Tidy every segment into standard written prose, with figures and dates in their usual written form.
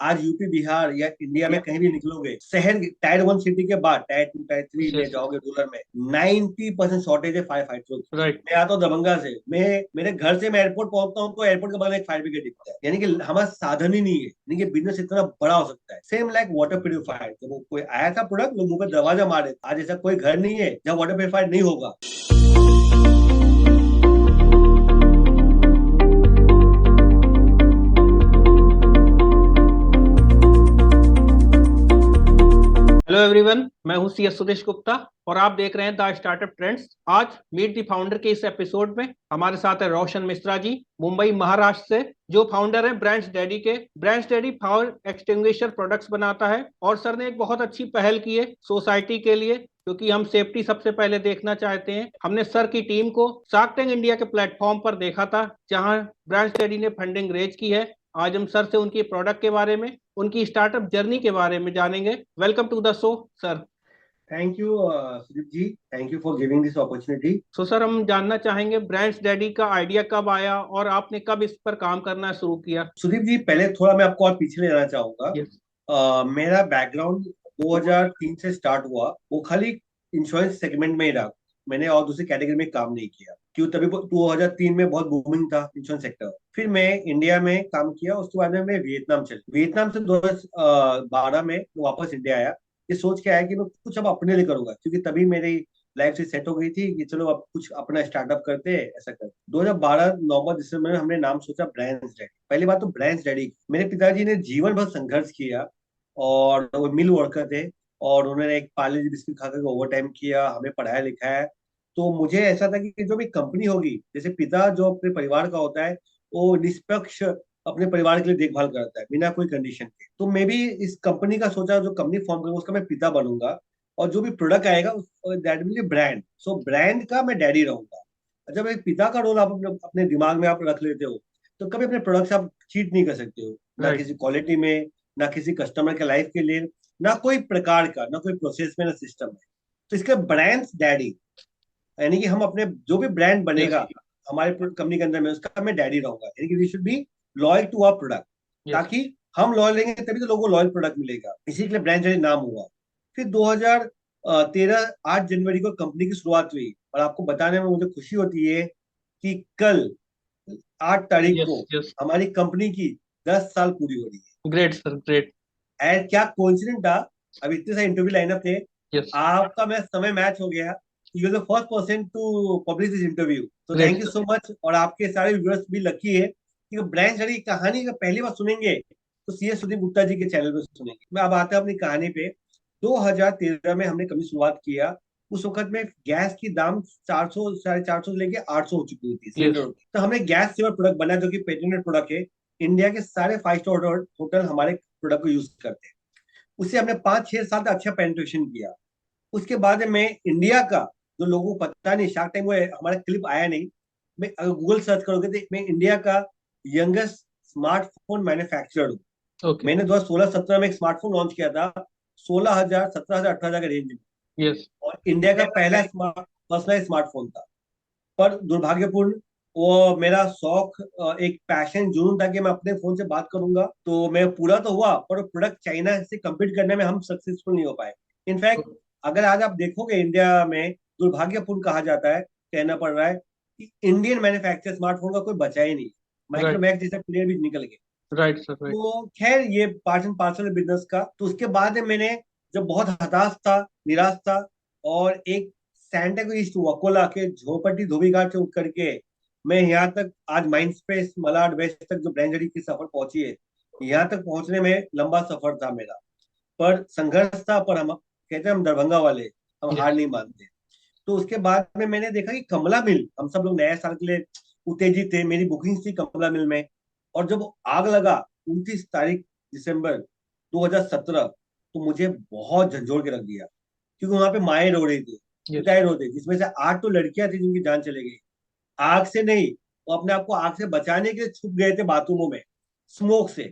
आज यूपी बिहार या इंडिया में Yes, कहीं भी निकलोगे, शहर टायर 1 सिटी के बाद टायर 2 टायर 3 में yes, जाओगे रूरल में, 90% शॉर्टेज है फायर फाइटर्स की। right. मैं आता हूँ दरभंगा से, मैं मेरे घर से मैं एयरपोर्ट पहुंचता हूँ तो एयरपोर्ट के बगल में एक फायर ब्रिगेड दिखता है। यानी कि हमारा साधन ही नहीं है, यानी कि बिजनेस इतना बड़ा हो सकता है। सेम लाइक वाटर प्योरीफायर, जब वो कोई आया था प्रोडक्ट, लोग मुंह पे दरवाजा मारे, आज ऐसा कोई घर नहीं है जहाँ वाटर प्योरीफायर नहीं होगा। हेलो एवरीवन, मैं हूं सी एस सुदेश गुप्ता और आप देख रहे हैं द स्टार्टअप ट्रेंड्स। आज मीट द फाउंडर के इस एपिसोड में हमारे साथ है रोशन मिश्रा जी, मुंबई महाराष्ट्र से, जो फाउंडर हैं ब्रांड्स डैडी के। Brands daddy fire extinguisher products बनाता है और सर ने एक बहुत अच्छी पहल की है सोसाइटी के लिए, क्योंकि हम सेफ्टी सबसे पहले देखना चाहते हैं। हमने सर की टीम को शार्क टैंक इंडिया के प्लेटफॉर्म पर देखा था, जहां ब्रांड्स डैडी ने फंडिंग रेज की है। आज हम सर से उनकी प्रोडक्ट के बारे में, उनकी स्टार्टअप जर्नी के बारे में जानेंगे। Welcome to the show sir. Thank you Sudeep ji, thank you for giving this opportunity. So sir, हम जानना चाहेंगे ब्रांड्स डैडी का आइडिया कब आया और आपने कब इस पर काम करना शुरू किया। सुदीप जी, पहले थोड़ा मैं आपको और पीछे ले जाना चाहूंगा। यस। मेरा बैकग्राउंड 2003 से स्टार्ट हुआ, वो खाली इंश्योरेंस सेगमेंट में ही रहा। मैंने और दूसरी कैटेगरी में काम नहीं किया, क्यों? तभी 2003 में बहुत बूमिंग था इंश्योरेंस सेक्टर। फिर मैं इंडिया में काम किया, उसके बाद में मैं वियतनाम चल वियतनाम से 2012 में वापस इंडिया आया। ये सोच के आया कि मैं कुछ अब अपने लिए करूंगा, क्योंकि तभी मेरी लाइफ से सेट हो गई थी कि चलो अब कुछ अपना स्टार्टअप करते हैं, ऐसा करते। 2012 नवंबर दिसंबर में हमने नाम सोचा ब्रांड्स डैडी। पहली बात तो ब्रांड्स डैडी, मेरे पिताजी ने जीवन भर संघर्ष किया, और वो मिल वर्कर थे, और उन्होंने एक पार्ले जी बिस्किट खा करके ओवर टाइम किया, हमें पढ़ाया लिखाया। तो मुझे ऐसा था कि जो भी कंपनी होगी, जैसे पिता जो अपने परिवार का होता है, वो निष्पक्ष अपने परिवार के लिए देखभाल करता है बिना कोई कंडीशन के। तो मैं भी इस कंपनी का सोचा, जो कंपनी फॉर्म करूंगा उसका मैं पिता बनूंगा, और जो भी प्रोडक्ट आएगा that will be brand, so brand का मैं डैडी रहूंगा। जब एक पिता का रोल आप अपने दिमाग में आप रख लेते हो, तो कभी अपने प्रोडक्ट से आप चीट नहीं कर सकते हो, ना राइट। किसी क्वालिटी में, ना किसी कस्टमर के लाइफ के लिए, ना कोई प्रकार का, ना कोई प्रोसेस में, ना सिस्टम में। तो इसके ब्रांड्स डैडी, यानी कि हम अपने जो भी ब्रांड यस। बनेगा हमारे कंपनी के अंदर में, उसका मैं डैडी रहूंगा। यानी कि we should be loyal to our product, yes. ताकि हम लॉयल रहेंगे तभी तो लोगों को लॉयल प्रोडक्ट मिलेगा। इसी के लिए ब्रांड डैडी नाम हुआ। फिर 2013 8 जनवरी को कंपनी की शुरुआत हुई, और आपको बताने में मुझे खुशी होती है कि कल 8 तारीख यस। को यस। हमारी कंपनी की 10 साल पूरी हो रही ग्रेट सर, ग्रेट। है। एंड क्या कोइंसिडेंट था, अब इतने सारे इंटरव्यू लाइनअप थे, यस। आपका मेरा समय मैच हो गया। You the first person to publish this interview, तो great thank you sir. So much. और आपके सारे व्यूअर्स भी लकी है कि ब्रांड स्टडी की कहानी का पहली बार सुनेंगे तो सी एस सुदीप गुप्ता जी के चैनल पे सुनेंगे। मैं अब आता हूँ अपनी कहानी पे। 2013 में हमने कभी शुरुआत किया। उस वक्त में गैस की दाम 400 450 से लेके 800 हो चुकी थी यस। सिलेंडर। तो हमने गैस सेवर प्रोडक्ट बना, जो कि पेटेंटेड प्रोडक्ट है। इंडिया के सारे 5 स्टार होटल हमारे प्रोडक्ट को यूज करते हैं। उसे हमने 5 6 साल तक अच्छा पेनिट्रेशन किया। उसके बाद में इंडिया का, जो लोगों को पता नहीं, शार्क टाइम में हमारा क्लिप आया नहीं, मैं अगर गूगल सर्च करोगे तो मैं इंडिया का यंगेस्ट स्मार्टफोन मैन्युफैक्चरर हूँ। ओके। मैंने 2016-17 में एक स्मार्टफोन लॉन्च किया था, 16,000 17,000 18,000 के रेंज में, यस। और इंडिया का पहला स्मार्ट पर्सनलाइज स्मार्टफोन था। पर दुर्भाग्यपूर्ण, वो मेरा शौक, एक पैशन जुनून था कि मैं अपने फोन से बात करूंगा, तो मैं पूरा तो हुआ, पर प्रोडक्ट चाइना से compete करने में हम सक्सेसफुल नहीं हो पाए। इनफैक्ट अगर आज आप देखोगे इंडिया में, दुर्भाग्यपूर्ण कहा जाता है, कहना पड़ रहा है कि इंडियन मैन्युफैक्चर स्मार्टफोन का कोई बचा ही नहीं। राइट। माइक्रोमैक्स जैसे प्लेयर भी निकल गए। Right sir, right. तो खैर, ये पार्ट एंड पार्सल बिजनेस का। तो उसके बाद में मैंने, जब बहुत हताश था, निराश था, और एक सैंटा ईस्ट वकोला के झोपड़ी धोबी घाट से उठ करके मैं यहाँ तक, आज माइंड स्पेस मलाड वेस्ट तक जो ब्रांड की सफर पहुंची है, यहाँ तक पहुंचने में लंबा सफर था मेरा। पर संघर्ष था, पर हम कहते हैं हम दरभंगा वाले, हम हार यस। नहीं मानते। तो उसके बाद में मैंने देखा कि कमला मिल, हम सब लोग नए साल के लिए उत्तेजित थे, मेरी बुकिंग थी कमला मिल में। और जब आग लगा 29 तारीख दिसंबर 2017, तो मुझे बहुत झंझोड़ के रख दिया, क्योंकि वहां पे माए रो रही थी, यस। पिताएं रो रहे थे, जिसमें से 8 तो लड़कियां थी जिनकी जान चली गई। आग से नहीं, वो अपने आप को आग से बचाने के लिए छुप गए थे बाथरूमों में, स्मोक से।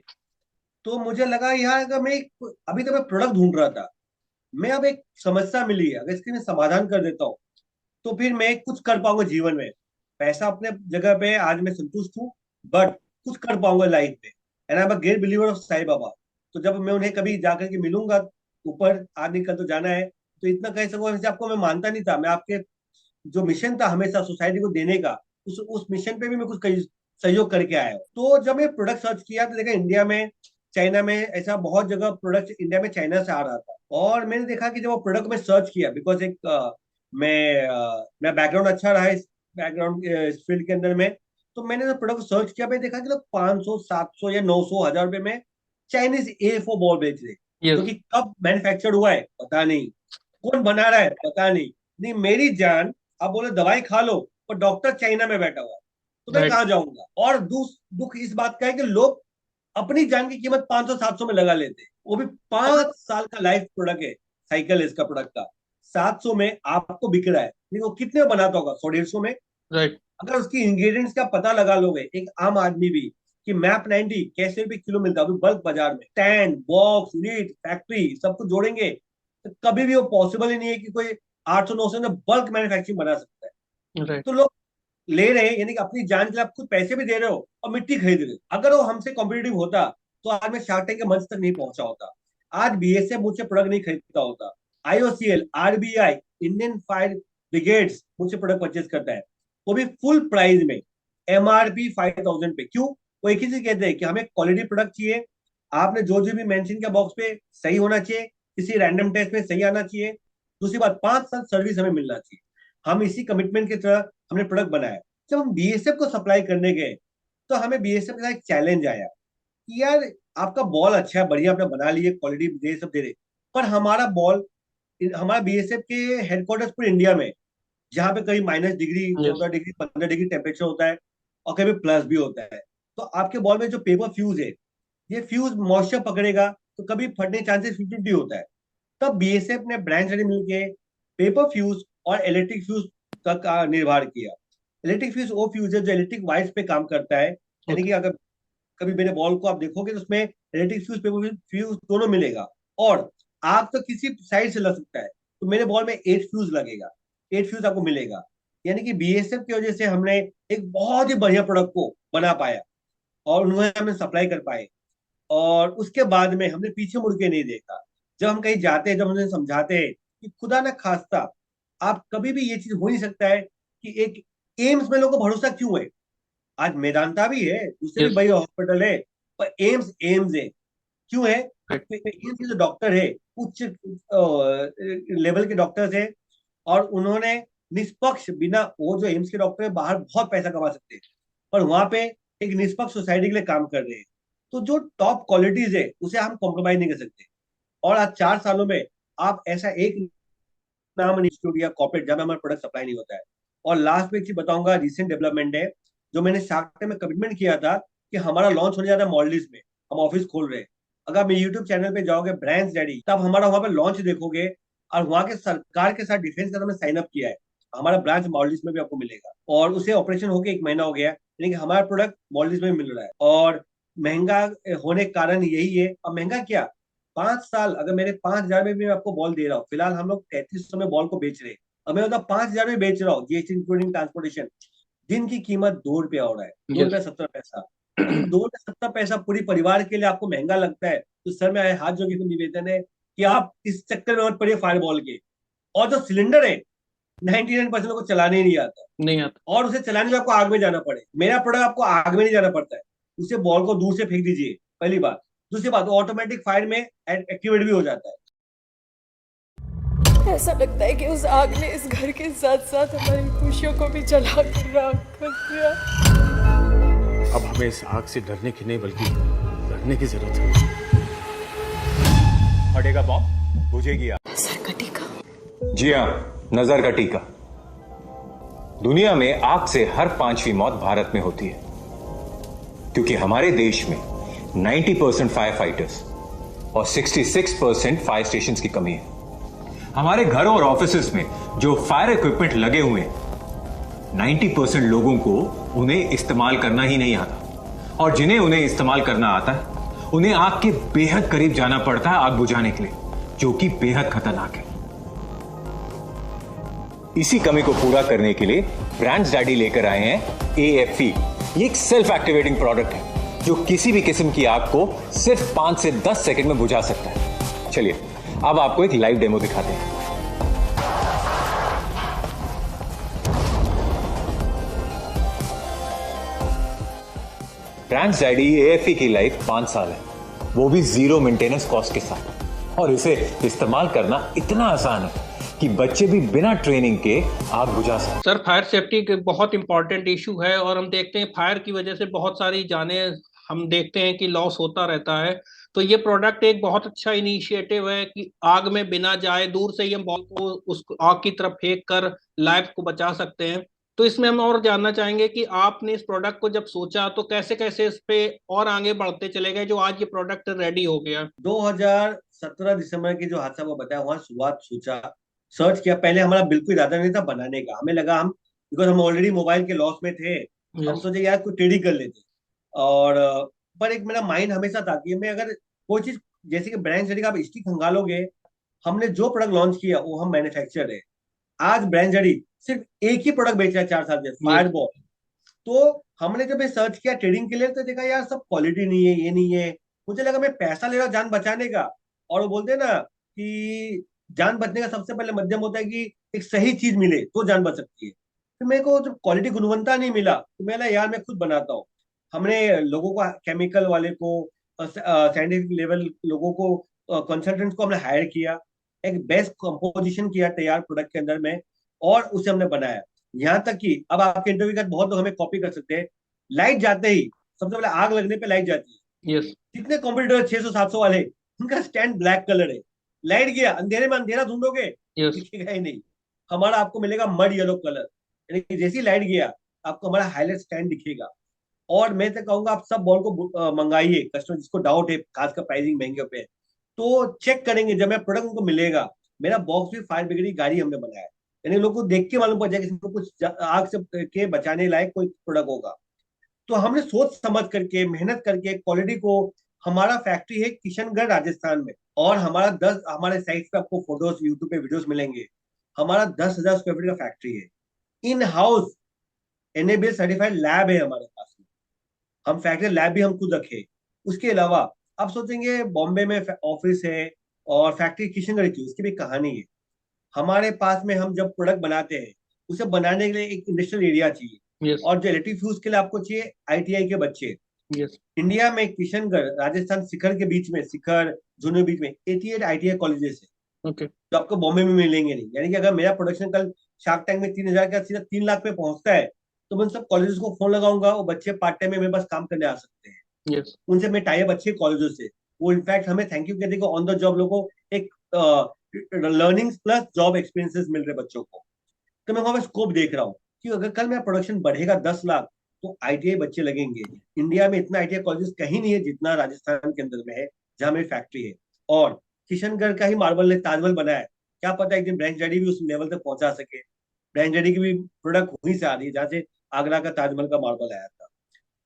तो मुझे लगा यार, अगर मैं अभी तो मैं प्रोडक्ट ढूंढ रहा था, मैं अब एक समस्या मिली है, अगर इसके मैं समाधान कर देता हूँ तो फिर मैं कुछ कर पाऊंगा जीवन में। पैसा अपने जगह पे, आज मैं संतुष्ट हूँ, बट कुछ कर पाऊंगा लाइफ में। And I am a great believer of Sai Baba. तो जब मैं उन्हें कभी जाकर के मिलूंगा, ऊपर आज नहीं कल तो जाना है, तो इतना कह सकूंगा, वैसे आपको मैं मानता नहीं था, मैं आपके जो मिशन था हमेशा सोसाइटी को देने का, उस मिशन पे भी मैं कुछ कई सहयोग करके आया हूँ। तो जब मैं प्रोडक्ट सर्च किया तो देखा इंडिया में, चाइना में, ऐसा बहुत जगह प्रोडक्ट इंडिया में चाइना से आ रहा था। और मैंने देखा कि जब वो प्रोडक्ट में सर्च किया, बिकॉज मेरा बैकग्राउंड अच्छा रहा है इस बैकग्राउंड इस फील्ड के अंदर में, तो मैंने जब प्रोडक्ट सर्च किया, मैंने देखा कि लोग 500 700 या 900 1000 रुपए में चाइनीज A4 बॉल बेच रहे, जो यस। कि कब मैन्युफैक्चर्ड हुआ है पता नहीं, कौन बना रहा है पता नहीं। नहीं मेरी जान, आप बोले दवाई खा लो, और डॉक्टर चाइना में बैठा हुआ है, तो मैं राइट। कहाँ जाऊंगा। और दुख इस बात का है कि लोग अपनी जान की कीमत 500 700 में लगा लेते हैं, वो भी 5 साल का लाइफ प्रोडक्ट है, साइकिल है इसका प्रोडक्ट का, 700 में आपको बिक रहा है, लेकिन वो कितने में बनाता होगा, 100 150 में। राइट। अगर उसकी इंग्रेडिएंट्स का पता लगा लोगे एक आम आदमी भी, कि मैप 90 कैसे रुपए किलो मिलता है अभी बल्क बाजार में, स्टैंड बॉक्स लीड फैक्ट्री सब कुछ जोड़ेंगे, तो कभी भी वो पॉसिबल ही नहीं है कि कोई 800 900 में बल्क मैन्युफैक्चरिंग बना सकता है। राइट। तो लोग ले रहे हैं, यानी कि अपनी जान के लिए आप खुद पैसे भी दे रहे हो और मिट्टी खरीद रहे हो। अगर वो हमसे कॉम्पिटेटिव होता तो आज मैं शार्क टैंक के मंच तक नहीं पहुंचा होता, आज BSF मुझसे प्रोडक्ट नहीं खरीदता होता, IOCL RBI Indian fire brigades मुझसे प्रोडक्ट परचेज करता है, वो भी फुल प्राइस में, MRP 5000 पे। क्यों? वो एक ही चीज कहते हैं कि हमें क्वालिटी प्रोडक्ट चाहिए, आपने जो जो भी मेंशन किया बॉक्स पे सही होना चाहिए, किसी रैंडम टेस्ट में सही आना चाहिए, दूसरी बात 5 साल सर्विस हमें मिलना चाहिए। हम इसी कमिटमेंट की तरह हमने प्रोडक्ट बनाया। जब हम BSF को सप्लाई करने गए, तो हमें BSF के साथ एक चैलेंज आया कि यार आपका बॉल अच्छा है, बढ़िया आपने बना लिए, क्वालिटी दे सब दे रहे, पर हमारा बॉल, हमारा BSF के हेडक्वार्टर्स पूरे इंडिया में, जहाँ पे कहीं -degree yes. 14 degree 15 degree temperature होता है, और कभी प्लस भी होता है, तो आपके बॉल में जो पेपर फ्यूज है, ये फ्यूज मॉइस्चर पकड़ेगा तो कभी फटने चांसेस 50-50 होता है। तब BSF ने ब्रांड से मिलके पेपर फ्यूज और इलेक्ट्रिक फ्यूज का निर्माण किया। इलेक्ट्रिक फ्यूज वो फ्यूज है जो इलेक्ट्रिक वायर्स पे काम करता है, यानी कि ओके। अगर कभी मेरे बॉल को आप देखोगे तो उसमें इलेक्ट्रिक फ्यूज पेपर फ्यूज दोनों मिलेगा, और आग तो किसी साइड से लग सकता है, तो मेरे बॉल में 8 फ्यूज लगेगा, 8 फ्यूज आपको मिलेगा। यानी कि BSF की वजह से हमने एक बहुत ही बढ़िया प्रोडक्ट को बना पाया, और उन्हें हमें सप्लाई कर पाए, और उसके बाद में हमने पीछे मुड़ के नहीं देखा। जब हम कहीं जाते हैं, जब उन्हें समझाते हैं कि खुदा ना खास्ता, आप कभी भी ये चीज हो नहीं सकता है कि एक एम्स में लोगों को भरोसा क्यों है, आज मेदांता भी है, दूसरे भी यस। बड़े हॉस्पिटल है, पर एम्स एम्स है, क्यों है? राइट। एम्स के जो डॉक्टर है उच्च लेवल के डॉक्टर्स है, और उन्होंने निष्पक्ष, बिना, वो जो एम्स के डॉक्टर है बाहर बहुत पैसा कमा सकते हैं, पर वहां पे एक निष्पक्ष सोसाइटी के लिए काम कर रहे हैं। तो जो टॉप क्वालिटीज है उसे हम कॉम्प्रोमाइज नहीं कर सकते। और आज 4 सालों में आप ऐसा एक नाम इंस्टीट्यूट या कॉर्पोरेट जब हमारा प्रोडक्ट सप्लाई नहीं होता है। और लास्ट में एक चीज बताऊंगा, रिसेंट डेवलपमेंट है, जो मैंने शार्क टैंक में कमिटमेंट किया था कि हमारा लॉन्च होने जा रहा है मॉलडीव में, हम ऑफिस खोल रहे हैं। अगर आप यूट्यूब चैनल पे जाओगे ब्रांड्स डैडी, तब हमारा वहां पे लॉन्च देखोगे, और वहां के सरकार के साथ डिफेंस का हमने साइन अप किया है, हमारा ब्रांच मॉलडीव में भी आपको मिलेगा, और उसे ऑपरेशन होके 1 महीना हो गया है, यानी कि हमारा प्रोडक्ट मॉलडीव में मिल रहा है। और महंगा होने का कारण यही है, अब महंगा क्या, 5 साल अगर मेरे 5,000 में भी मैं आपको बॉल दे रहा हूँ, फिलहाल हम लोग 3300 में बॉल को बेच रहे हैं, अब मैं मतलब 5,000 में बेच रहा हूँ, GST इंक्लूडिंग ट्रांसपोर्टेशन, दिन की कीमत 2 रुपया हो रहा है, दो यस। रुपया 70 पैसा। और जब 2 रुपया 70 पैसा पूरी परिवार के लिए आपको महंगा लगता है, तो सर में हाथ जोड़ के निवेदन है कि आप इस चक्कर में मत पड़िए फायर बॉल के। और जो सिलेंडर है 99% को चलाने ही नहीं आता, नहीं आता। और उसे चलाने में आपको आग में जाना पड़े। मेरा प्रोडक्ट आपको आग में नहीं जाना पड़ता है, उसे बॉल को दूर से फेंक दीजिए, पहली बात। दूसरी बात, ऑटोमेटिक फायर में एक्टिवेट भी हो जाता है। ऐसा लगता है कि उस आग ने इस घर के साथ साथ हमारी खुशियों को भी जला कर राख कर दिया। अब हमें इस आग से डरने की नहीं बल्कि लड़ने की जरूरत है। फटेगा बॉम्ब, बुझेगी आग। नजर का टीका। जी हाँ, नजर का टीका। दुनिया में आग से हर 5वीं मौत भारत में होती है, क्योंकि हमारे देश में 90% फायर फाइटर्स और 66% फायर स्टेशंस की कमी है। हमारे घरों और ऑफिसेज में जो फायर इक्विपमेंट लगे हुए हैं, 90% लोगों को उन्हें इस्तेमाल करना ही नहीं आता, और जिन्हें उन्हें इस्तेमाल करना आता है उन्हें आग के बेहद करीब जाना पड़ता है आग बुझाने के लिए, जो कि बेहद खतरनाक है। इसी कमी को पूरा करने के लिए ब्रांड्स डैडी लेकर आए हैं AFE। ये एक सेल्फ एक्टिवेटिंग प्रोडक्ट है जो किसी भी किस्म की आग को सिर्फ 5 से 10 सेकंड में बुझा सकता है। चलिए अब आपको एक लाइव डेमो दिखाते हैं। ट्रांस आईडी एएफई की लाइफ 5 साल है, वो भी 0 मेंटेनेंस कॉस्ट के साथ। और इसे इस्तेमाल करना इतना आसान है कि बच्चे भी बिना ट्रेनिंग के आग बुझा सकते। सर, फायर सेफ्टी एक बहुत इंपॉर्टेंट इशू है और हम देखते हैं फायर की वजह से बहुत सारी जानें हम देखते हैं कि लॉस होता रहता है। तो ये प्रोडक्ट एक बहुत अच्छा इनिशिएटिव है कि आग में बिना जाए दूर से ही हम बॉल को उस आग की तरफ फेंक कर लाइफ को बचा सकते हैं। तो इसमें हम और जानना चाहेंगे कि आपने इस प्रोडक्ट को जब सोचा तो कैसे कैसे इस पे और आगे बढ़ते चले गए जो आज ये प्रोडक्ट रेडी हो गया। 2017 दिसंबर की जो हादसा वो बताया, वहां शुरुआत सोचा, सर्च किया। पहले हमारा बिल्कुल इरादा नहीं था बनाने का। हमें लगा हम, बिकॉज हम ऑलरेडी मोबाइल के लॉस में थे, हम सोचे यार कोई ट्रेडिंग कर लेते। और पर एक मेरा माइंड हमेशा था कि मैं अगर कोई चीज, जैसे कि ब्रांड जड़ी का आप स्टिक खंगालोगे, हमने जो प्रोडक्ट लॉन्च किया वो हम मैन्युफैक्चर है। आज ब्रांड जड़ी सिर्फ एक ही प्रोडक्ट बेच रहा है 4 साल से, फायरबॉल। तो हमने जब ये सर्च किया ट्रेडिंग के लिए तो देखा यार सब क्वालिटी नहीं है, ये नहीं है। मुझे लगा मैं पैसा ले रहा हूँ जान बचाने का, और वो बोलते हैं ना कि जान बचने का सबसे पहले माध्यम होता है कि एक सही चीज मिले तो जान बच सकती है। तो मेरे को जब क्वालिटी गुणवत्ता नहीं मिला तो मैं लगा यार मैं खुद बनाता हूँ। हमने लोगों को, केमिकल वाले को, साइंटिफिक लेवल लोगों को, कंसल्टेंट्स को हमने हायर किया, एक बेस्ट कंपोजिशन किया तैयार प्रोडक्ट के अंदर में, और उसे हमने बनाया। यहाँ तक कि अब आपके इंटरव्यू का बहुत लोग हमें कॉपी कर सकते हैं। लाइट जाते ही, सबसे पहले आग लगने पे लाइट जाती है। यस। जितने कॉम्पिटिटर 600-700 वाले, उनका स्टैंड ब्लैक कलर है। लाइट गया, अंधेरे में अंधेरा ढूंढोगे, यस। दिखेगा ही नहीं। हमारा आपको मिलेगा मड येलो कलर, यानी कि जैसी लाइट गया आपको हमारा हाईलाइट स्टैंड दिखेगा। और मैं तो कहूंगा आप सब बॉल को मंगाइए, कस्टमर जिसको डाउट है खास कर प्राइसिंग महंगे पे, तो चेक करेंगे जब मैं प्रोडक्ट उनको मिलेगा। मेरा बॉक्स भी फायर ब्रिगेड की गाड़ी हमने बनाया है, यानी लोगों को देख के मालूम पड़ जाएगा इसमें कुछ आग से के बचाने लायक कोई प्रोडक्ट होगा। तो हमने सोच समझ करके, मेहनत करके क्वालिटी को, हमारा फैक्ट्री है किशनगढ़ राजस्थान में, और हमारे साइट पे आपको फोटोज, यूट्यूब पे वीडियोस मिलेंगे। हमारा 10,000 स्क्वायर फीट का फैक्ट्री है। In house NABL certified lab है हमारे पास में। हम फैक्ट्री लैब भी हम खुद रखे। उसके अलावा आप सोचेंगे बॉम्बे में ऑफिस है और फैक्ट्री किशनगढ़ की, उसकी भी कहानी है। हमारे पास में हम जब प्रोडक्ट बनाते हैं, उसे बनाने के लिए एक इंडस्ट्रियल एरिया चाहिए। Yes. और जो इलेक्ट्रिक फ्यूज के लिए आपको चाहिए आईटीआई के बच्चे। Yes. इंडिया में किशनगढ़, राजस्थान, शिखर के बीच में, शिखर झुंझुनू बीच में 88 आईटीआई कॉलेजेस है। Okay. तो आपको बॉम्बे में मिलेंगे नहीं। यानी कि अगर मेरा प्रोडक्शन कल शार्क टैंक में 3,000 का सीधा 3 लाख पे पहुंचता है, तो मैं उन सब कॉलेजेस को फोन लगाऊंगा, वो बच्चे पार्ट टाइम में मेरे पास काम करने आ सकते हैं। Yes. उनसे मैं टाइप अच्छे कॉलेजों से, वो इनफैक्ट हमें थैंक यू कहते हैं, ऑन द जॉब लोगों को एक लर्निंग प्लस जॉब एक्सपीरियंसेस मिल रहे बच्चों को। तो मैं वहां पे स्कोप देख रहा हूँ कि अगर कल मेरा प्रोडक्शन बढ़ेगा 10 लाख, तो आईटीआई बच्चे लगेंगे। इंडिया में इतना आईटीआई कॉलेजेस कहीं नहीं है जितना राजस्थान के अंदर में है, जहां मेरी फैक्ट्री है। और किशनगढ़ का ही मार्बल ने ताजमहल बनाया है। क्या पता एक दिन ब्रांड जेडी भी उस लेवल तक पहुंचा सके। ब्रांड जेडी की भी प्रोडक्ट वहीं से आ रही है जहां से आगरा का ताजमहल का मार्बल आया था।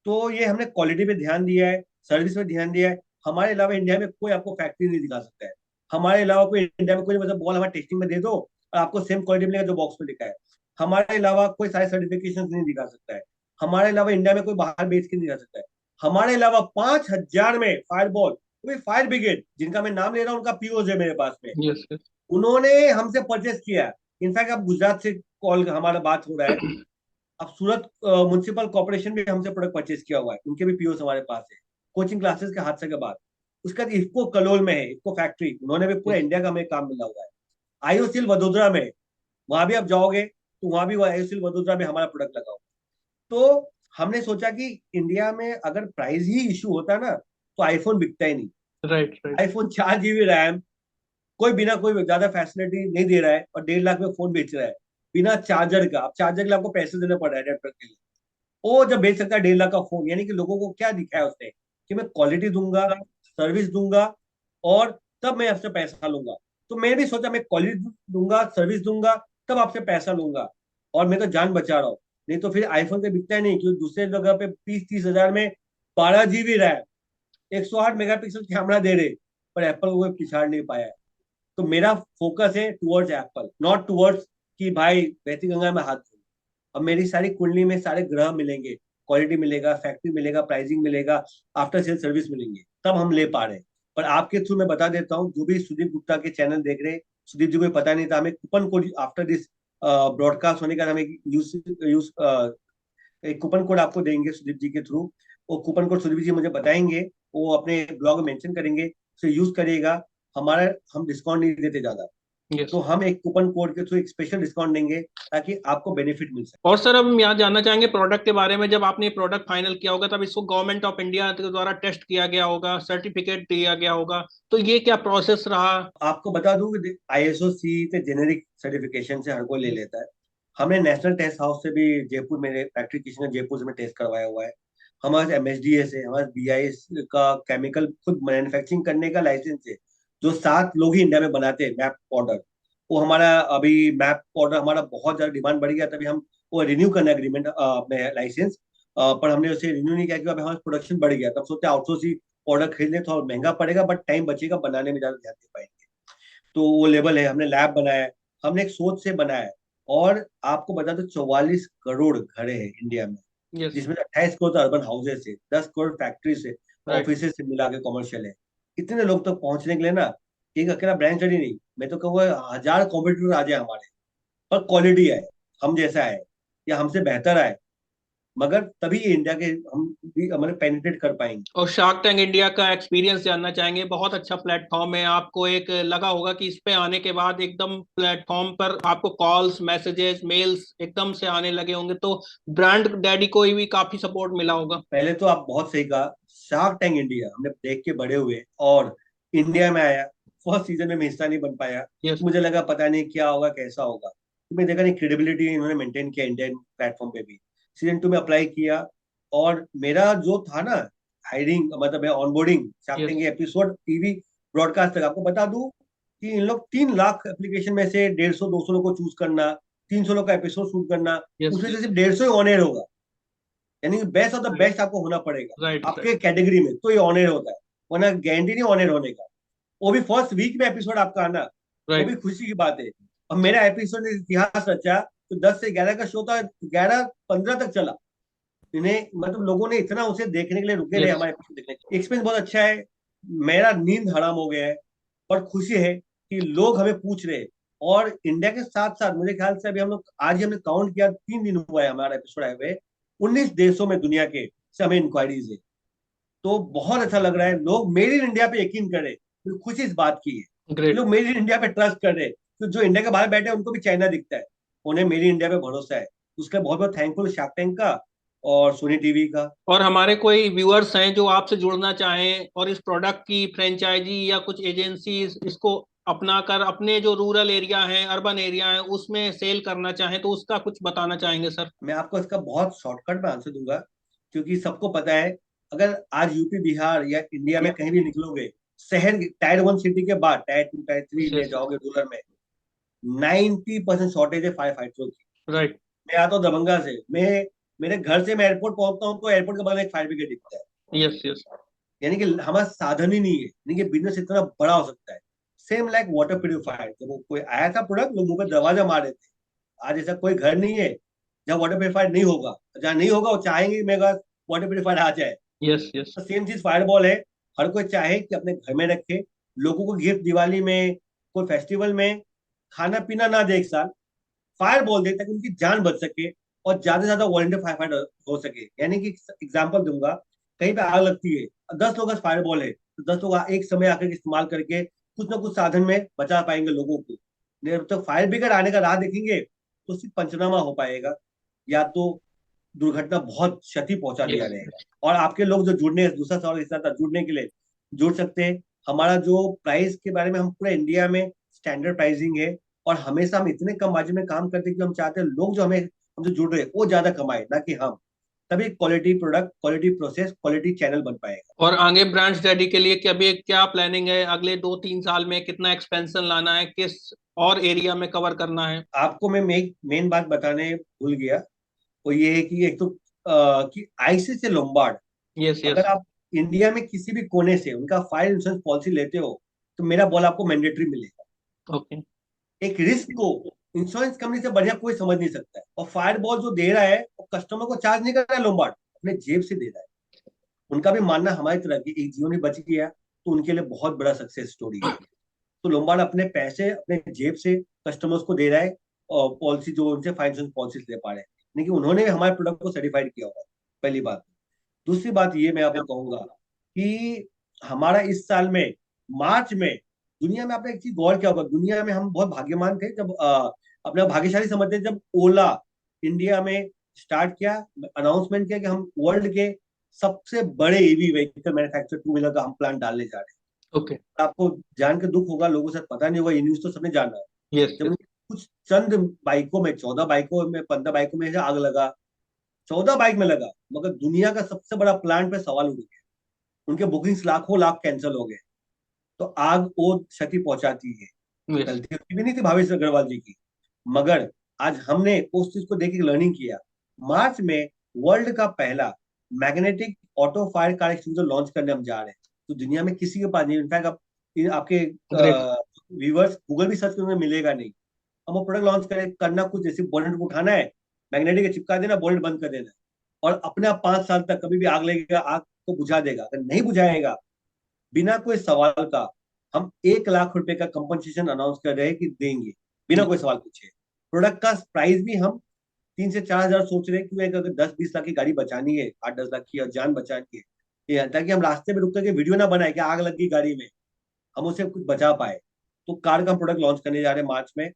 तो ये हमने क्वालिटी पे ध्यान दिया है, सर्विस पे ध्यान दिया है। हमारे अलावा इंडिया में कोई आपको फैक्ट्री नहीं दिखा सकता है। हमारे अलावा कोई इंडिया में कोई, मतलब बॉल हमारे टेस्टिंग में दे दो और आपको सेम क्वालिटी मिलेगा जो बॉक्स में लिखा है। हमारे अलावा कोई सारे सर्टिफिकेशन नहीं दिखा सकता है। हमारे अलावा इंडिया में कोई बाहर बेच के नहीं दिखा सकता है। हमारे अलावा 5,000 में फायरबॉल, कोई फायर ब्रिगेड जिनका मैं नाम ले रहा हूँ, उनका पीओज है मेरे पास में। Yes. Yes. उन्होंने हमसे परचेस किया। इनफैक्ट अब गुजरात से कॉल हमारा बात हो रहा है। अब सूरत म्युनिसिपल कॉर्पोरेशन भी हमसे प्रोडक्ट परचेस किया हुआ है, उनके भी पीओस हमारे पास है। कोचिंग क्लासेस के हादसे के बाद उसका इफ्को कलोल में है, इफ्को फैक्ट्री, उन्होंने भी पूरा इंडिया का हमें काम मिला हुआ है। आईओसीएल वडोदरा में, वहां भी आप जाओगे तो वहां भी आईओसीएल वडोदरा में हमारा प्रोडक्ट लगा हुआ। तो हमने सोचा कि इंडिया में अगर प्राइस ही इशू होता ना तो आईफोन बिकता ही नहीं। Right. Right. IPhone 4 GB RAM, कोई बिना कोई ज्यादा फैसिलिटी नहीं दे रहा है और 1.5 लाख में फोन बेच रहा है बिना चार्जर का। अब चार्जर के लिए आपको पैसे देने पड़ रहा है एडेप्टर के लिए। वो जब बेच सकता है 1.5 लाख का फोन, यानी कि लोगों को क्या दिखाया उसने कि मैं क्वालिटी दूंगा, सर्विस दूंगा, और तब मैं आपसे पैसा लूंगा। तो मैं भी सोचा मैं क्वालिटी दूंगा, सर्विस दूंगा, तब आपसे पैसा लूंगा, और मैं तो जान बचा रहा हूँ। नहीं तो फिर आईफोन तो बिकता ही नहीं, क्योंकि दूसरे जगह पे 20-30 हजार में 12 GB रैम, 108 मेगापिक्सल कैमरा दे रहे, पर एप्पल को पिछाड़ नहीं पाया है। तो मेरा फोकस है टुवर्ड्स एप्पल, नॉट टुवर्ड्स कि भाई बहती गंगा में हाथ धो। अब मेरी सारी कुंडली में सारे ग्रह मिलेंगे, क्वालिटी मिलेगा, फैक्ट्री मिलेगा, प्राइसिंग मिलेगा, आफ्टर सेल सर्विस मिलेंगे, तब हम ले पा रहे हैं। पर आपके थ्रू मैं बता देता हूँ, जो भी सुदीप गुप्ता के चैनल देख रहे हैं, सुदीप जी को पता नहीं था, हमें coupon code after this broadcast होने का हमें यूज यूज एक कूपन कोड आपको देंगे सुदीप जी के थ्रू। वो कूपन कोड सुदीप जी मुझे बताएंगे, वो अपने ब्लॉग में मेंशन करेंगे, उसे यूज करिएगा। हमारा हम डिस्काउंट नहीं देते ज्यादा, यस। तो हम एक कूपन कोड के थ्रू एक स्पेशल डिस्काउंट देंगे ताकि आपको बेनिफिट मिल सके। और सर अब हम यहाँ जानना चाहेंगे प्रोडक्ट के बारे में। जब आपने प्रोडक्ट फाइनल किया होगा तब इसको गवर्नमेंट ऑफ इंडिया के द्वारा टेस्ट किया गया होगा, सर्टिफिकेट दिया गया होगा, तो ये क्या प्रोसेस रहा? आपको बता दूं कि ISO सी से जेनेरिक सर्टिफिकेशन से हर कोई ले लेता है। हमने नेशनल टेस्ट हाउस से भी जयपुर में फैक्ट्री किसी ने जयपुर में टेस्ट करवाया हुआ है। हमारे MSDA से, हमारे BIS का केमिकल खुद मैन्युफैक्चरिंग करने का लाइसेंस है। जो 7 लोग ही इंडिया में बनाते हैं मैप पाउडर, वो हमारा अभी मैप पाउडर हमारा बहुत ज्यादा डिमांड बढ़ गया, तभी हम वो रिन्यू करना एग्रीमेंट अपने लाइसेंस, पर हमने उसे रिन्यू नहीं किया क्योंकि हमारा प्रोडक्शन बढ़ गया। तब सोचते आउटसोर्स ही पाउडर खरीद ले, थोड़ा महंगा पड़ेगा बट टाइम बचेगा, बनाने में ज्यादा ध्यान दे पाएंगे। तो वो लेवल है, हमने लैब बनाया है, हमने एक सोच से बनाया है। और आपको बता दो 44 करोड़ घरे हैं इंडिया में, यस। जिसमें 28 करोड़ तो अर्बन हाउसेस है, 10 करोड़ फैक्ट्री से, राइट। ऑफिस से मिला के कमर्शियल है। इतने लोग तक पहुंचने के लिए ना एक अकेला ब्रांड स्टडी नहीं, मैं तो कहूँगा 1000 कॉम्पिटिटर आ जाए हमारे, पर क्वालिटी है, हम जैसा है या हमसे बेहतर है, मगर तभी ये इंडिया के हम भी हमारे पेनिट्रेट कर पाएंगे। और शार्क टैंक इंडिया का एक्सपीरियंस जानना चाहेंगे। बहुत अच्छा प्लेटफॉर्म है, आपको एक लगा होगा कि इस पे आने के बाद एकदम प्लेटफॉर्म पर आपको कॉल्स, मैसेजेस, मेल्स एकदम से आने लगे होंगे, तो ब्रांड डैडी को भी काफी सपोर्ट मिला होगा। पहले तो आप बहुत सही कहा, शार्क टैंक इंडिया हमने देख के बड़े हुए, और इंडिया में आया, फर्स्ट सीजन में मैं हिस्सा नहीं बन पाया। यस। मुझे लगा पता नहीं क्या होगा कैसा होगा, तो मैं देखा नहीं क्रेडिबिलिटी इन्होंने मेंटेन किया इंडियन प्लेटफॉर्म पे भी। सीजन 2 में अप्लाई किया, और मेरा जो था ना हायरिंग, मतलब ऑनबोर्डिंग शार्क टैंक के एपिसोड टीवी ब्रॉडकास्ट तक, आपको बता दूं कि इन लोग 3 लाख एप्लीकेशन में से 150-200 लोग को चूज करना, 300 लोग का एपिसोड शूट करना, यस। उसमें से सिर्फ 150 ही ऑन एयर होगा। यानी कि बेस्ट ऑफ द बेस्ट आपको होना पड़ेगा राइट। आपके कैटेगरी में, तो ये ऑन एयर होता है, वरना गारंटी नहीं ऑन एयर होने का। वो भी फर्स्ट वीक में एपिसोड आपका आना, वो भी राइट। खुशी की बात है। अब मेरा एपिसोड ने इतिहास रचा, तो 10 से 11 का शो था, 11-15 तक चला। इन्हें मतलब लोगों ने इतना उसे देखने के लिए रुके रहे, यस। हमारे एपिसोड देखने के लिए। एक्सपीरियंस बहुत अच्छा है, मेरा नींद हराम हो गया है, पर खुशी है कि लोग हमें पूछ रहे हैं। और इंडिया के साथ साथ मुझे ख्याल से अभी हम लोग, आज ही हमने काउंट किया, 3 दिन हुआ है हमारा एपिसोड आए हुए, 19 देशों में दुनिया के से हमें इंक्वायरीज है। तो बहुत अच्छा लग रहा है, लोग मेड इन इंडिया पे यकीन करें, तो खुशी इस बात की है। ग्रेट। लोग मेड इन इंडिया पे ट्रस्ट कर रहे हैं, तो जो इंडिया के बाहर बैठे हैं उनको भी चाइना दिखता है, उन्हें मेड इन इंडिया पे भरोसा है। उसके बहुत बहुत थैंकफुल शार्क टैंक का और सोनी टीवी का। और हमारे कोई व्यूअर्स हैं जो आपसे जुड़ना चाहें और इस प्रोडक्ट की फ्रेंचाइजी या कुछ एजेंसी इसको अपना कर अपने जो रूरल एरिया है, अर्बन एरिया है, उसमें सेल करना चाहें, तो उसका कुछ बताना चाहेंगे सर? मैं आपको इसका बहुत शॉर्टकट में आंसर दूंगा, क्योंकि सबको पता है, अगर आज यूपी बिहार या इंडिया में कहीं भी निकलोगे, शहर टायर 1 सिटी के बाद टायर 2 टायर 3 में जाओगे रूरल में, 90% शॉर्टेज है फायर फाइटरों की। राइट। मैं आता हूँ दरभंगा से, मैं मेरे घर से मैं एयरपोर्ट पहुंचता हूँ तो एयरपोर्ट के बगल में एक फायर ब्रिगेड दिखता है। यस। यस। यानी कि हमारा साधन ही नहीं है, यानी कि बिजनेस इतना बड़ा हो सकता है। सेम लाइक वाटर प्यूरिफायर, जब वो कोई आया था प्रोडक्ट, लोग मुंह पे दरवाजा मार रहे थे। आज ऐसा कोई घर नहीं है जहाँ वाटर प्यूरिफायर नहीं होगा, जहाँ नहीं होगा वो चाहेंगे मेरे पास वाटर प्यूरिफायर आ जाए। यस। यस। तो सेम चीज फायरबॉल है, हर कोई चाहे कि अपने घर में रखे, लोगों को गिफ्ट दिवाली में, कोई फेस्टिवल में खाना पीना ना दे एक साल, फायर बॉल दे ताकि उनकी जान बच सके और ज्यादा से ज्यादा वॉलंटियर फायर फाइटर हो सके। यानी कि एग्जांपल दूंगा, कहीं पे आग लगती है, 10 लोग का फायर बॉल है, तो 10 लोग एक समय आकर इस्तेमाल करके कुछ ना कुछ साधन में बचा पाएंगे लोगों को। जब तक फायर ब्रिगेड आने का राह देखेंगे तो सिर्फ पंचनामा हो पाएगा, या तो दुर्घटना बहुत क्षति पहुंचा दिया यस। रहेगा। और आपके लोग जो जुड़ने, दूसरा सवाल इस तरह था, जुड़ने के लिए जुड़ सकते हैं। हमारा जो प्राइस के बारे में, हम पूरे इंडिया में स्टैंडर्ड प्राइसिंग है, और हमेशा हम इतने कम मार्जिन में काम करते हैं कि हम चाहते हैं लोग जो हमें हमसे जुड़ रहे हैं वो ज्यादा कमाए, ना कि हम। तभी quality product, quality process, quality channel बन पाएगा। और आगे ब्रांच डैडी के लिए क्या भी क्या प्लानिंग है? अगले 2-3 साल में कितना एक्सपेंशन लाना है, किस और एरिया में कवर करना है? आपको मैं मेन बात बताने भूल गया, वो ये है कि एक तो कि आईसीआईसी लोम्बार्ड, यस। अगर यस। आप इंडिया में किसी भी कोने से उनका फायर इंश्योरेंस पॉलिसी लेते हो, तो मेरा बॉल आपको मैंडेटरी मिलेगा। ओके। एक रिस्क को इंश्योरेंस कंपनी से बढ़िया कोई समझ नहीं सकता है, और फायर बॉल जो दे रहा है वो कस्टमर को चार्ज नहीं कर रहा है लोम्बार्ड, अपने जेब से दे रहा है। उनका भी मानना हमारी तरह की एक जीवन ही बच गया तो उनके लिए बहुत बड़ा सक्सेस स्टोरी है। तो लोम्बार्ड अपने पैसे अपने जेब से कस्टमर्स को दे रहा है और पॉलिसी जो उनसे फाइनेंशियल पॉलिसीज ले पा रहे हैं, लेकिन उन्होंने हमारे प्रोडक्ट को सर्टिफाइड किया हुआ है, पहली बात। दूसरी बात ये मैं आपको कहूंगा कि हमारा इस साल में मार्च में दुनिया में आपने एक चीज गौर किया होगा, दुनिया में हम बहुत भाग्यवान थे जब अपना भाग्यशाली समझते थे जब ओला इंडिया में स्टार्ट किया, अनाउंसमेंट किया कि हम वर्ल्ड के सबसे बड़े EV vehicle manufacture two wheeler का हम प्लान डालने जा रहे हैं। ओके। आपको जान के दुख होगा, लोगों से पता नहीं होगा, ये न्यूज तो सबने जाना है। यस। जब उनके कुछ चंद बाइकों में 14 बाइकों में 15 बाइकों में आग लगा, 14 बाइक में लगा, मगर दुनिया का सबसे बड़ा प्लांट पे सवाल उठ गया, उनके बुकिंग्स लाखों लाख कैंसिल हो गए। तो आग वो क्षति पहुंचाती है, यस। गलती उसकी भी नहीं थी भावेश अग्रवाल जी की, मगर आज हमने उस चीज को देख के लर्निंग किया। मार्च में वर्ल्ड का पहला magnetic auto fire car extinguisher launch करने हम जा रहे हैं, तो दुनिया में किसी के पास नहीं। इनफैक्ट आपके ग्रेट। व्यूवर्स गूगल भी सर्च करने में मिलेगा नहीं। हम वो प्रोडक्ट लॉन्च करें, करना कुछ जैसे बोनेट को उठाना है, मैग्नेटिक चिपका देना, बोनेट बंद कर देना, और अपने आप 5 साल तक कभी भी आग लगेगा आग को बुझा देगा। अगर नहीं बुझाएगा, बिना कोई सवाल का हम 1 लाख रुपए का कंपनसेशन अनाउंस कर रहे हैं कि देंगे, बिना कोई सवाल पूछे। प्रोडक्ट का प्राइस भी हम 3 से 4 हजार सोच रहे हैं, क्योंकि अगर 10-20 लाख की गाड़ी बचानी है, 8-10 लाख की, और जान बचानी है, ताकि हम रास्ते में रुक करके वीडियो ना बनाए कि आग लग गई गाड़ी में, हम उसे कुछ बचा पाए। तो कार का प्रोडक्ट लॉन्च करने जा रहे हैं मार्च में,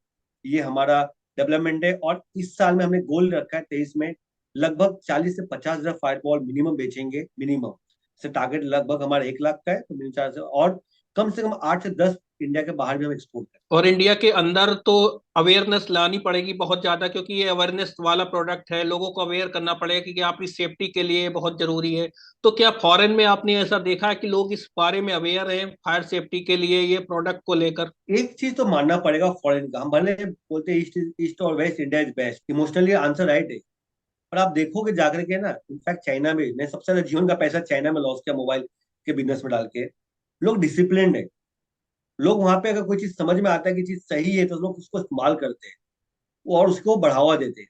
ये हमारा डेवलपमेंट है। और इस साल में हमने गोल रखा है 23 में लगभग 40 से 50 हजार फायरवॉल मिनिमम बेचेंगे, मिनिमम से टारगेट लगभग हमारा 1 लाख का है, तो मिनिमम 4 से, और कम से कम 8 से 10 इंडिया के बाहर भी हम एक्सपोर्ट करें। और इंडिया के अंदर तो अवेयरनेस लानी पड़ेगी बहुत ज्यादा, क्योंकि ये अवेयरनेस वाला प्रोडक्ट है, लोगों को अवेयर करना पड़ेगा कि आपकी सेफ्टी के लिए बहुत जरूरी है। तो क्या फॉरेन में आपने ऐसा देखा है कि लोग इस बारे में अवेयर हैं फायर सेफ्टी के लिए, ये प्रोडक्ट को लेकर? एक चीज तो मानना पड़ेगा फॉरेन का, हम भले बोलते हैं ईस्ट और west, India is best, emotionally answer right है, पर आप देखोगे जाकर के ना, इनफैक्ट चाइना में ने सबसे ज्यादा जीवन का पैसा चाइना में लॉस किया मोबाइल के बिजनेस में डाल के। लोग डिसिप्लिन है, लोग वहां पे अगर कोई चीज समझ में आता है कि चीज सही है तो लोग उसको इस्तेमाल करते हैं और उसको बढ़ावा देते हैं।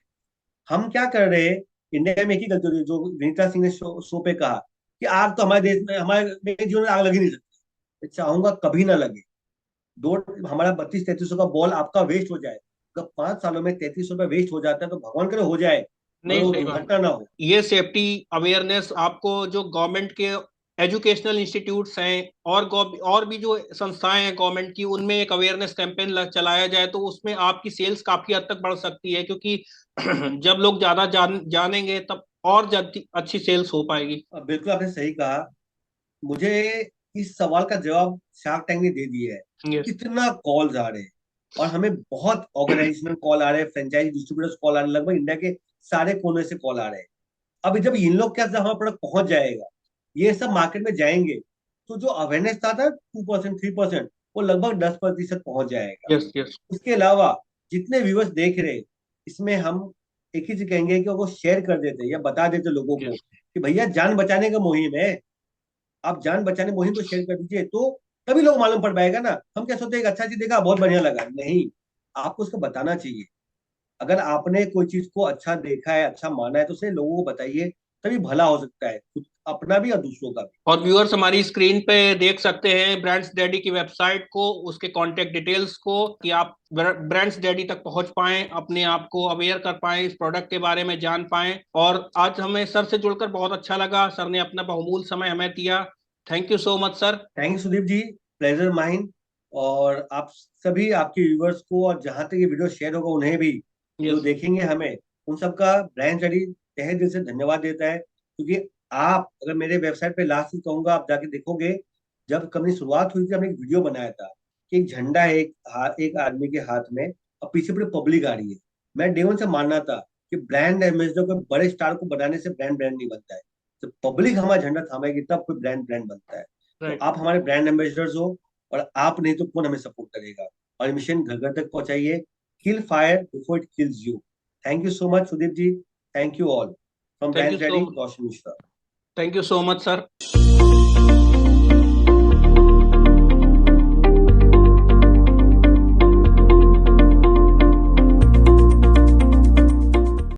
हम क्या कर रहे हैं, इंडिया में एक ही गलती होती है, जो विनीता सिंह ने शो पे कहा कि आग तो हमारे देश में, हमारे मेरे जीवन में आग लगी नहीं सकती। मैं चाहूंगा कभी ना लगे। दो हमारा 3200-3300 का बॉल आपका वेस्ट हो जाए, अगर 5 सालों में 3300 रुपये वेस्ट हो जाता है तो भगवान करे हो जाए, मगर नहीं, वो सही बात। दुर्घटना ना हो। ये सेफ्टी अवेयरनेस आपको जो गवर्नमेंट के एजुकेशनल इंस्टीट्यूट्स हैं और भी जो संस्थाएं हैं गवर्नमेंट की, उनमें एक अवेयरनेस कैंपेन चलाया जाए तो उसमें आपकी सेल्स काफी हद तक बढ़ सकती है, क्योंकि जब लोग ज्यादा जानेंगे तब और अच्छी सेल्स हो पाएगी। बिल्कुल आपने सही कहा। मुझे इस सवाल का जवाब शार्क टैंक ने दे दिया है। यस। इतना कॉल्स आ रहे हैं और हमें बहुत ऑर्गेनाइजेशनल कॉल आ रहे हैं, फ्रेंचाइजी डिस्ट्रीब्यूटर्स कॉल आ रहे हैं, लगभग इंडिया के सारे कोने से कॉल आ रहे हैं। अभी जब इन लोग के साथ हमारा प्रोडक्ट पहुंच जाएगा, ये सब मार्केट में जाएंगे, तो जो अवेयरनेस था 2% 3%, वो लगभग 10% पहुंच जाएगा। यस। यस। उसके अलावा जितने व्यूअर्स देख रहे हैं, इसमें हम एक ही चीज कहेंगे कि वो शेयर कर देते या बता देते लोगों को यस। कि भैया जान बचाने का मुहिम है, आप जान बचाने मुहिम को शेयर कर दीजिए, तो तभी लोग मालूम पड़ पाएगा ना। हम क्या सोचते हैं, अच्छा चीज देखा बहुत बढ़िया लगा, नहीं, आपको उसको बताना चाहिए। अगर आपने कोई चीज को अच्छा देखा है, अच्छा माना है, तो उसे लोगों को बताइए, तभी भला हो सकता है, खुद अपना भी और दूसरों का भी। और व्यूअर्स हमारी स्क्रीन पे देख सकते हैं ब्रांड्स डैडी की वेबसाइट को, उसके कांटेक्ट डिटेल्स को, कि आप ब्रांड्स डैडी तक पहुंच पाएं, अपने आप को अवेयर कर पाएं, इस प्रोडक्ट के बारे में जान पाएं। और आज हमें सर से जुड़कर बहुत अच्छा लगा, सर ने अपना बहुमूल्य समय हमें दिया। Thank you so much sir. Thank you Sudeep ji, pleasure mine. और आप सभी आपके व्यूअर्स को, और जहां तक ये वीडियो शेयर होगा उन्हें भी, जो यस। देखेंगे हमें, उन सबका ब्रांड डैडी तहे दिल से धन्यवाद देता है। क्योंकि आप अगर मेरे वेबसाइट पे लास्ट कहूंगा, आप जाके देखोगे, जब कंपनी शुरुआत हुई थी हमने एक वीडियो बनाया था कि एक झंडा है एक आदमी के हाथ में और पीछे पूरी पब्लिक आ रही है। मैं डे वन से मानना था कि ब्रांड एम्बेसडर को, बड़े स्टार को बनाने से ब्रांड नहीं बनता है, तो पब्लिक हमारा झंडा थामेगी तब कोई ब्रांड बनता है। तो आप हमारे ब्रांड एम्बेसडर्स हो, और आप नहीं तो कौन हमें सपोर्ट करेगा। और मिशन घर घर तक पहुंचाइए, kill fire before it kills you. Thank you so much Sudeep ji, thank you all from thank brand you daddy so Roshan Mishra. Thank you so much sir.